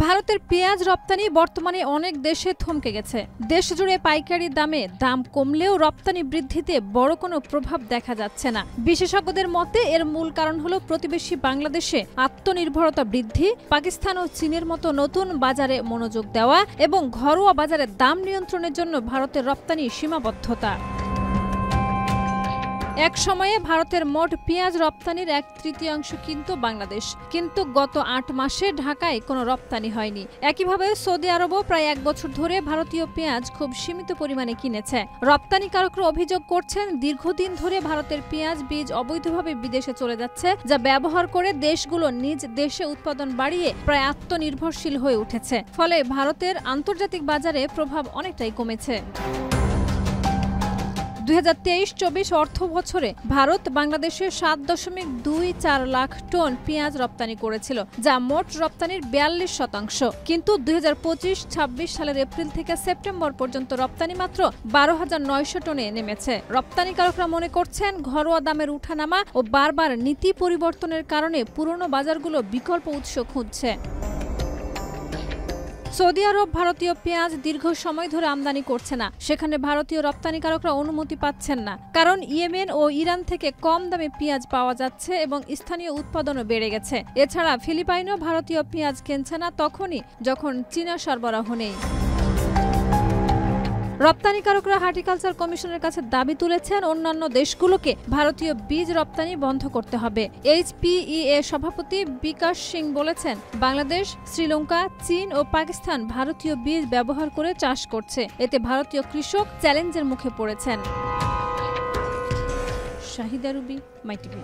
ভারতের পেঁয়াজ রপ্তানি বর্তমানে অনেক দেশে থমকে গেছে। দেশ জুড়ে পাইকারি দাম কমলেও রপ্তানি বৃদ্ধিতে বড় কোনো প্রভাব দেখা যাচ্ছে না। বিশেষজ্ঞদের মতে এর মূল কারণ হলো প্রতিবেশী বাংলাদেশে আত্মনির্ভরতা বৃদ্ধি, পাকিস্তান ও চীনের মতো নতুন বাজারে মনোযোগ দেওয়া এবং ঘরোয়া বাজারে দাম নিয়ন্ত্রণের জন্য ভারতের রপ্তানি সীমাবদ্ধতা। এক সময়ে ভারতের মোট পেঁয়াজ রপ্তানির 1/3 কিন্তু বাংলাদেশ, কিন্তু গত 8 মাসে ঢাকায় কোনো রপ্তানি হয়নি। একইভাবে সৌদি আরবও প্রায় 1 বছর ধরে ভারতীয় পেঁয়াজ খুব সীমিত পরিমাণে কিনেছে। রপ্তানিকারকরা অভিযোগ করছেন, দীর্ঘদিন ধরে ভারতের পেঁয়াজ বীজ অবৈধভাবে বিদেশে চলে যাচ্ছে, যা ব্যবহার করে দেশগুলো নিজ দেশে উৎপাদন বাড়িয়ে প্রায় আত্মনির্ভরশীল হয়ে উঠেছে। ফলে ভারতের আন্তর্জাতিক বাজারে প্রভাব অনেকটাই কমেছে। 2023-24 অর্থ বছরে ভারত বাংলাদেশে 7.24 লাখ টন পেঁয়াজ রপ্তানি করেছিল, যা মোট রপ্তানির 42%। কিন্তু 2025-26 সালের এপ্রিল থেকে সেপ্টেম্বর পর্যন্ত রপ্তানি মাত্র 12,900 টনে নেমেছে। রপ্তানিকারকরা মনে করছেন, ঘরোয়া দামের উঠানামা ও বারবার নীতি পরিবর্তনের কারণে পুরনো বাজারগুলো বিকল্প উৎস খুঁজছে। সৌদি আরব ভারতীয় পেঁয়াজ দীর্ঘ সময় ধরে আমদানি করছে না। সেখানে ভারতীয় রপ্তানিকারকরা অনুমতি পাচ্ছেন না, কারণ ইয়েমেন ও ইরান থেকে কম দামে পেঁয়াজ পাওয়া যাচ্ছে এবং স্থানীয় উৎপাদনও বেড়ে গেছে। এছাড়া ফিলিপাইনও ভারতীয় পেঁয়াজ কিনছে না তখনই যখন চীনা সরবরাহ নেই। রপ্তানিকারকরা হর্টিকালচার কমিশনের কাছে দাবি তুলেছেন, অন্যান্য দেশগুলোকে ভারতীয় বীজ রপ্তানি বন্ধ করতে হবে। HPEA সভাপতি বিকাশ সিং বলেছেন, বাংলাদেশ, শ্রীলঙ্কা, চীন ও পাকিস্তান ভারতীয় বীজ ব্যবহার করে চাষ করছে। এতে ভারতীয় কৃষক চ্যালেঞ্জের মুখে পড়েছেন। শাহিদা রুবি, মাই টিভি।